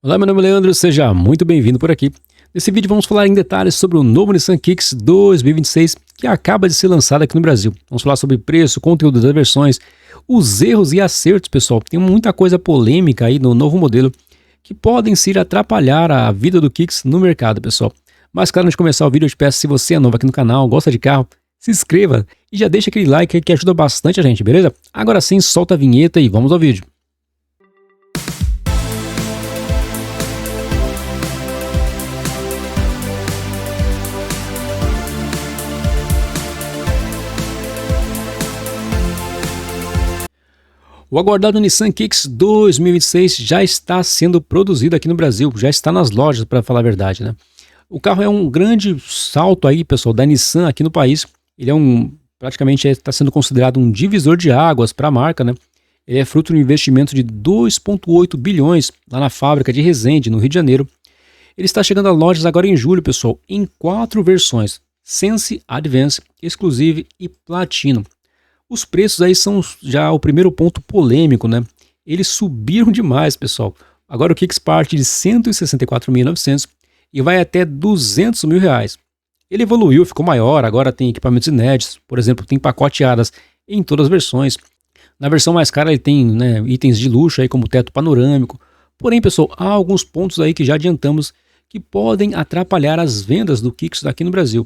Olá, meu nome é Leandro, seja muito bem-vindo por aqui. Nesse vídeo vamos falar em detalhes sobre o novo Nissan Kicks 2026 que acaba de ser lançado aqui no Brasil. Vamos falar sobre preço, conteúdo das versões, os erros e acertos, pessoal. Tem muita coisa polêmica aí no novo modelo que podem se atrapalhar a vida do Kicks no mercado, pessoal. Mas claro, antes de começar o vídeo, eu te peço, se você é novo aqui no canal, gosta de carro, se inscreva e já deixa aquele like aí que ajuda bastante a gente, beleza? Agora sim, solta a vinheta e vamos ao vídeo. O aguardado Nissan Kicks 2026 já está sendo produzido aqui no Brasil, já está nas lojas, para falar a verdade, né? O carro é um grande salto aí, pessoal, da Nissan aqui no país. Ele praticamente está sendo considerado um divisor de águas para a marca, né? Ele é fruto de um investimento de 2,8 bilhões lá na fábrica de Resende, no Rio de Janeiro. Ele está chegando a lojas agora em julho, pessoal, em 4 versões: Sense, Advance, Exclusive e Platinum. Os preços aí são já o primeiro ponto polêmico, né? Eles subiram demais, pessoal. Agora o Kicks parte de R$ 164.900 e vai até R$ 200 mil. Ele evoluiu, ficou maior, agora tem equipamentos inéditos, por exemplo, tem pacoteadas em todas as versões. Na versão mais cara ele tem, né, itens de luxo aí como teto panorâmico. Porém, pessoal, há alguns pontos aí que já adiantamos que podem atrapalhar as vendas do Kicks aqui no Brasil.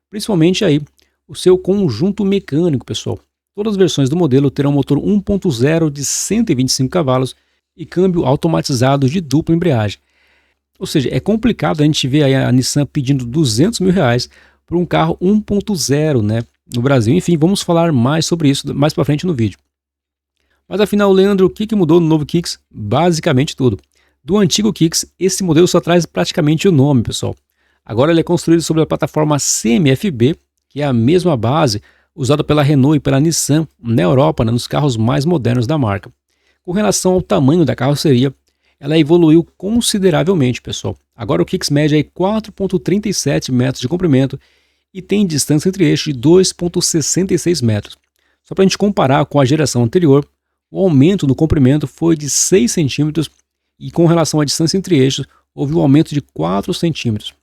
Principalmente aí o seu conjunto mecânico, pessoal. Todas as versões do modelo terão motor 1.0 de 125 cavalos e câmbio automatizado de dupla embreagem. Ou seja, é complicado a gente ver a Nissan pedindo R$ 200 mil por um carro 1.0, né, no Brasil. Enfim, vamos falar mais sobre isso mais para frente no vídeo. Mas afinal, Leandro, o que mudou no novo Kicks? Basicamente tudo. Do antigo Kicks, esse modelo só traz praticamente o nome, pessoal. Agora ele é construído sobre a plataforma CMF-B, que é a mesma base usado pela Renault e pela Nissan na Europa, né, nos carros mais modernos da marca. Com relação ao tamanho da carroceria, ela evoluiu consideravelmente, pessoal. Agora o Kicks mede 4,37 metros de comprimento e tem distância entre eixos de 2,66 metros. Só para a gente comparar com a geração anterior, o aumento no comprimento foi de 6 centímetros e com relação à distância entre eixos, houve um aumento de 4 centímetros.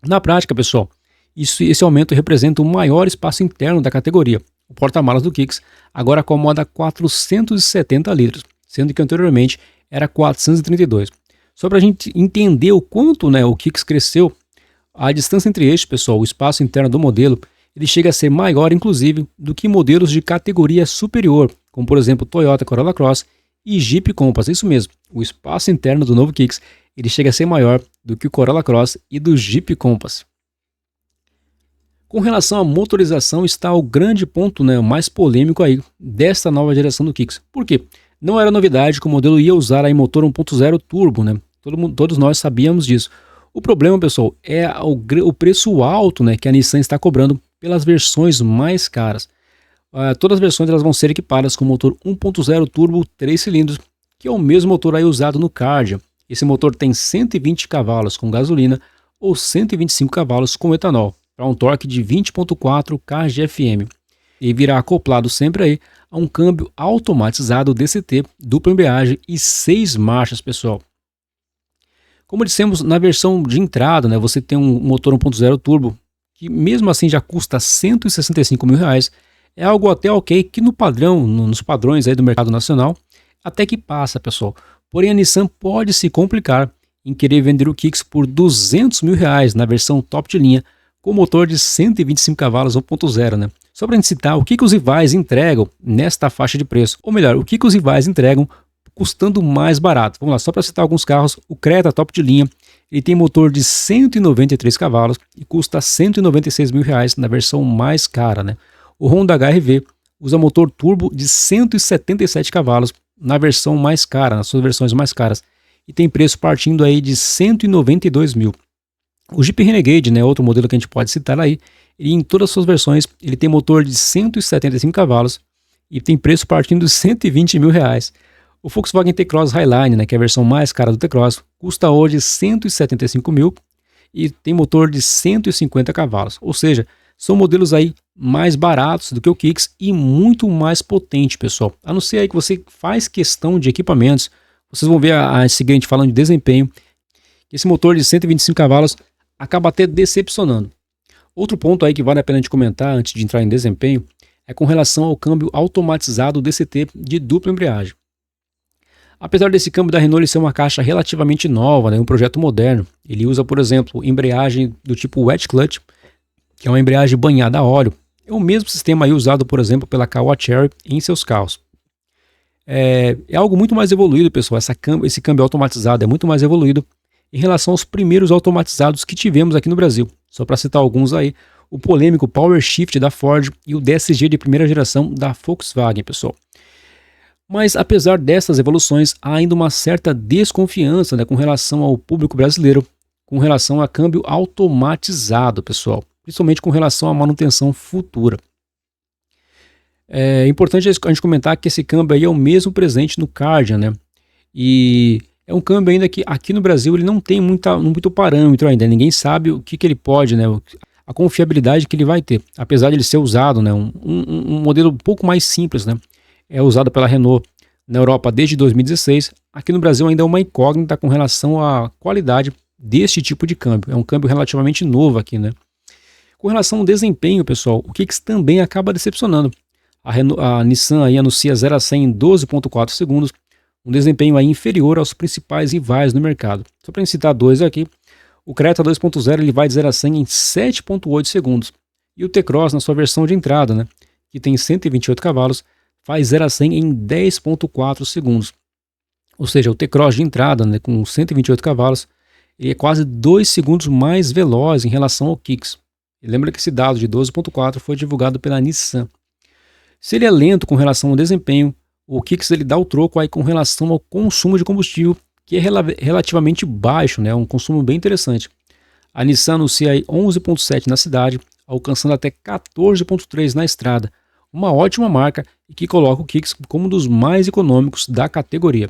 Na prática, pessoal, esse aumento representa o maior espaço interno da categoria. O porta-malas do Kicks agora acomoda 470 litros, sendo que anteriormente era 432. Só para a gente entender o quanto, né, o Kicks cresceu, a distância entre eixos, pessoal, o espaço interno do modelo, ele chega a ser maior, inclusive, do que modelos de categoria superior, como por exemplo Toyota Corolla Cross e Jeep Compass. Isso mesmo, o espaço interno do novo Kicks, ele chega a ser maior do que o Corolla Cross e do Jeep Compass. Com relação à motorização está o grande ponto, né, mais polêmico aí desta nova geração do Kicks. Por quê? Não era novidade que o modelo ia usar aí motor 1.0 turbo, né? Todos nós sabíamos disso. O problema, pessoal, é o preço alto, né, que a Nissan está cobrando pelas versões mais caras. Todas as versões elas vão ser equipadas com motor 1.0 turbo 3 cilindros, que é o mesmo motor aí usado no Kardian. Esse motor tem 120 cavalos com gasolina ou 125 cavalos com etanol, para um torque de 20,4 kgfm, e virá acoplado sempre aí a um câmbio automatizado DCT, dupla embreagem e 6 marchas, pessoal. Como dissemos, na versão de entrada, né, você tem um motor 1.0 turbo, que mesmo assim já custa R$ 165 mil, é algo até ok, que no padrão, nos padrões aí do mercado nacional, até que passa, pessoal. Porém a Nissan pode se complicar em querer vender o Kicks por R$ 200 mil na versão top de linha, com motor de 125 cavalos 1.0, né? Só para a gente citar, o que os rivais entregam nesta faixa de preço? Ou melhor, o que os rivais entregam custando mais barato? Vamos lá, só para citar alguns carros, o Creta top de linha, ele tem motor de 193 cavalos e custa R$ 196 mil na versão mais cara, né? O Honda HR-V usa motor turbo de 177 cavalos na versão mais cara, nas suas versões mais caras, e tem preço partindo aí de R$ 192 mil. O Jeep Renegade, né, outro modelo que a gente pode citar aí, e em todas as suas versões ele tem motor de 175 cavalos e tem preço partindo de R$ 120 mil. O Volkswagen T-Cross Highline, né, que é a versão mais cara do T-Cross, custa hoje R$ 175 mil e tem motor de 150 cavalos. Ou seja, são modelos aí mais baratos do que o Kicks e muito mais potente, pessoal. A não ser aí que você faz questão de equipamentos vocês vão ver a seguinte, falando de desempenho, que esse motor de 125 cavalos acaba até decepcionando. Outro ponto aí que vale a pena a gente comentar antes de entrar em desempenho é com relação ao câmbio automatizado DCT de dupla embreagem. Apesar desse câmbio da Renault ser uma caixa relativamente nova, né, um projeto moderno, ele usa, por exemplo, embreagem do tipo wet clutch, que é uma embreagem banhada a óleo. É o mesmo sistema aí usado, por exemplo, pela Caoa Chery em seus carros. É algo muito mais evoluído, pessoal. Esse câmbio automatizado é muito mais evoluído em relação aos primeiros automatizados que tivemos aqui no Brasil. Só para citar alguns aí, o polêmico Power Shift da Ford e o DSG de primeira geração da Volkswagen, pessoal. Mas apesar dessas evoluções, há ainda uma certa desconfiança, né, com relação ao público brasileiro, com relação a câmbio automatizado, pessoal. Principalmente com relação à manutenção futura. É importante a gente comentar que esse câmbio aí é o mesmo presente no Kardian, né? E é um câmbio ainda que aqui no Brasil ele não tem muito parâmetro ainda. Ninguém sabe o que ele pode, né? A confiabilidade que ele vai ter. Apesar de ele ser usado, né? Um modelo um pouco mais simples, né? É usado pela Renault na Europa desde 2016. Aqui no Brasil ainda é uma incógnita com relação à qualidade deste tipo de câmbio. É um câmbio relativamente novo aqui, né? Com relação ao desempenho, pessoal, o Kicks também acaba decepcionando. A Nissan aí anuncia 0 a 100 em 12,4 segundos, um desempenho aí inferior aos principais rivais no mercado. Só para citar dois aqui, o Creta 2.0 ele vai de 0 a 100 em 7,8 segundos. E o T-Cross na sua versão de entrada, né, que tem 128 cavalos, faz 0 a 100 em 10,4 segundos. Ou seja, o T-Cross de entrada, né, com 128 cavalos, ele é quase 2 segundos mais veloz em relação ao Kicks. E lembra que esse dado de 12,4 foi divulgado pela Nissan. Se ele é lento com relação ao desempenho, o Kicks ele dá o troco aí com relação ao consumo de combustível, que é relativamente baixo, né? Um consumo bem interessante. A Nissan anuncia aí 11,7 na cidade, alcançando até 14,3 na estrada. Uma ótima marca e que coloca o Kicks como um dos mais econômicos da categoria.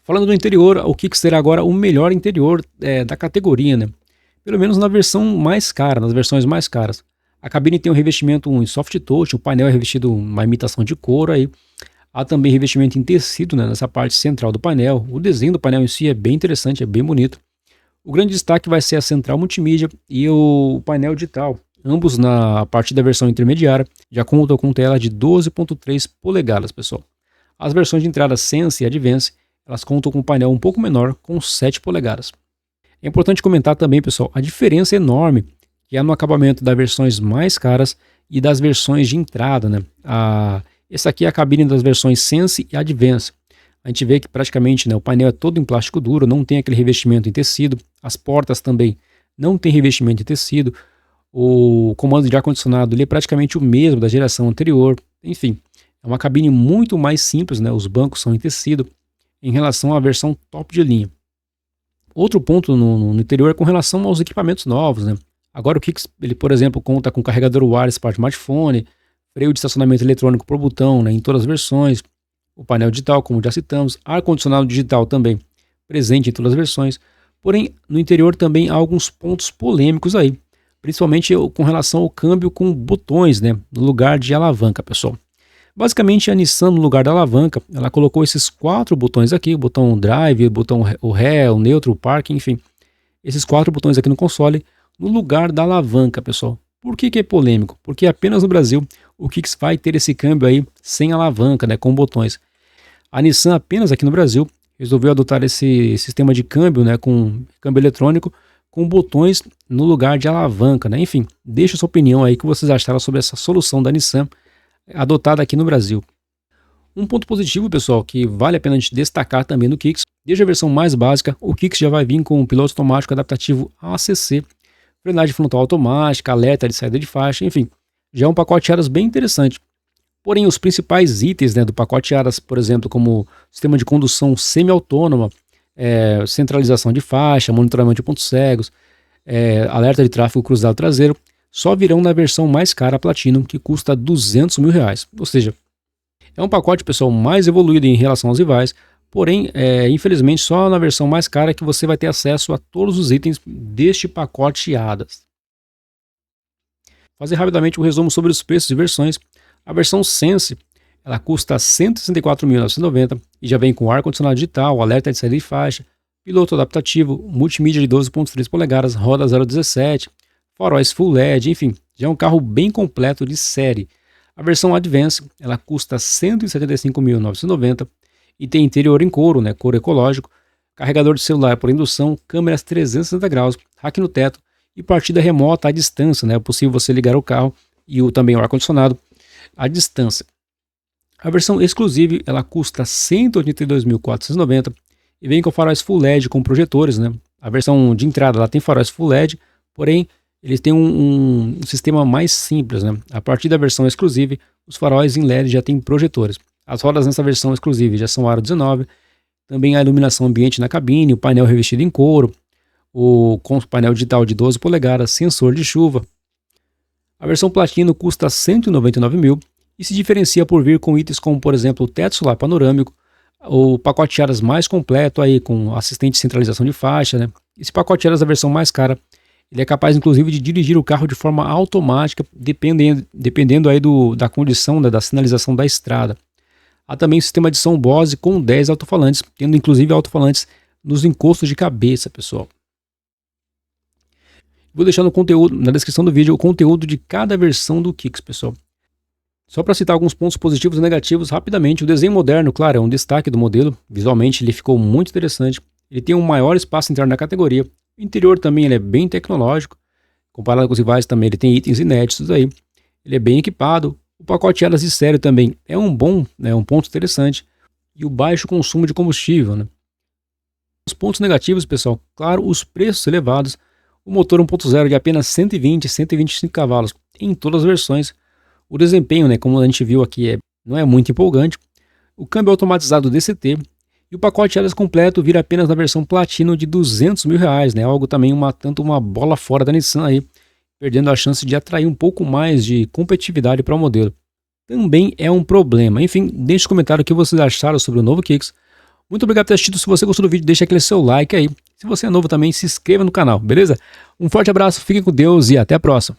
Falando do interior, o Kicks terá agora o melhor interior da categoria, né? Pelo menos na versão mais cara, nas versões mais caras. A cabine tem um revestimento em soft touch, o painel é revestido uma imitação de couro aí. Há também revestimento em tecido, né, nessa parte central do painel. O desenho do painel em si é bem interessante, é bem bonito. O grande destaque vai ser a central multimídia e o painel digital. Ambos na parte da versão intermediária já contam com tela de 12,3 polegadas, pessoal. As versões de entrada Sense e Advance, elas contam com um painel um pouco menor, com 7 polegadas. É importante comentar também, pessoal, a diferença enorme que é no acabamento das versões mais caras e das versões de entrada, né? Essa aqui é a cabine das versões Sense e Advance. A gente vê que praticamente, né, o painel é todo em plástico duro, não tem aquele revestimento em tecido. As portas também não tem revestimento em tecido. O comando de ar-condicionado é praticamente o mesmo da geração anterior. Enfim, é uma cabine muito mais simples, né? Os bancos são em tecido em relação à versão top de linha. Outro ponto no interior é com relação aos equipamentos novos, né? Agora o Kicks, ele, por exemplo, conta com carregador wireless para smartphone, freio de estacionamento eletrônico por botão, né, em todas as versões, o painel digital, como já citamos, ar-condicionado digital também, presente em todas as versões. Porém, no interior também há alguns pontos polêmicos aí, principalmente com relação ao câmbio com botões, né, no lugar de alavanca, pessoal. Basicamente, a Nissan, no lugar da alavanca, ela colocou esses 4 botões aqui, o botão drive, o ré, o neutro, o park, enfim. Esses 4 botões aqui no console, no lugar da alavanca, pessoal. Por que é polêmico? Porque apenas no Brasil o Kicks vai ter esse câmbio aí sem alavanca, né, com botões. A Nissan apenas aqui no Brasil resolveu adotar esse sistema de câmbio, né, com câmbio eletrônico, com botões no lugar de alavanca, né? Enfim, deixa sua opinião aí, o que vocês acharam sobre essa solução da Nissan adotada aqui no Brasil. Um ponto positivo, pessoal, que vale a pena a gente destacar também no Kicks, desde a versão mais básica, o Kicks já vai vir com um piloto automático adaptativo ACC, frenagem frontal automática, alerta de saída de faixa, enfim, já é um pacote ARAS bem interessante. Porém, os principais itens, né, do pacote ARAS, por exemplo, como sistema de condução semi-autônoma, centralização de faixa, monitoramento de pontos cegos, alerta de tráfego cruzado traseiro, só virão na versão mais cara Platinum, que custa R$200 mil. Ou seja, é um pacote, pessoal, mais evoluído em relação aos rivais, porém, infelizmente, só na versão mais cara que você vai ter acesso a todos os itens deste pacote ADAS. Fazer rapidamente um resumo sobre os preços e versões. A versão Sense, ela custa R$ 164.990 e já vem com ar-condicionado digital, alerta de saída de faixa, piloto adaptativo, multimídia de 12,3 polegadas, roda 017, faróis Full LED, enfim, já é um carro bem completo de série. A versão Advance, ela custa R$ 175.990 e tem interior em couro, né, couro ecológico, carregador de celular por indução, câmeras 360 graus, rack no teto e partida remota à distância, né, é possível você ligar o carro e também o ar-condicionado à distância. A versão Exclusive, ela custa R$ 182.490 e vem com faróis Full LED com projetores, né? A versão de entrada ela tem faróis Full LED, porém eles têm um sistema mais simples, né? A partir da versão Exclusive, os faróis em LED já têm projetores. As rodas nessa versão Exclusive já são aro 19, também a iluminação ambiente na cabine, o painel revestido em couro, com painel digital de 12 polegadas, sensor de chuva. A versão Platino custa R$ 199.000 e se diferencia por vir com itens como, por exemplo, o teto solar panorâmico, o pacote aras mais completo aí com assistente de centralização de faixa, né? Esse pacote aras da versão mais cara, ele é capaz inclusive de dirigir o carro de forma automática, dependendo aí da condição, né, da sinalização da estrada. Há também o sistema de som Bose com 10 alto-falantes, tendo inclusive alto-falantes nos encostos de cabeça, pessoal. Vou deixar na descrição do vídeo o conteúdo de cada versão do Kicks, pessoal. Só para citar alguns pontos positivos e negativos rapidamente, o desenho moderno, claro, é um destaque do modelo. Visualmente ele ficou muito interessante. Ele tem um maior espaço interno da categoria. O interior também ele é bem tecnológico. Comparado com os rivais também ele tem itens inéditos aí. Ele é bem equipado. O pacote alas de série também é um ponto interessante. E o baixo consumo de combustível, né? Os pontos negativos, pessoal, claro, os preços elevados. O motor 1.0 de apenas 120 e 125 cavalos em todas as versões. O desempenho, né, como a gente viu aqui, não é muito empolgante. O câmbio automatizado DCT e o pacote alas completo vira apenas na versão Platino de R$ 200.000, né? Algo também tanto uma bola fora da Nissan aí, perdendo a chance de atrair um pouco mais de competitividade para o modelo. Também é um problema. Enfim, deixe um comentário o que vocês acharam sobre o novo Kicks. Muito obrigado por ter assistido. Se você gostou do vídeo, deixa aquele seu like aí. Se você é novo também, se inscreva no canal, beleza? Um forte abraço, fiquem com Deus e até a próxima.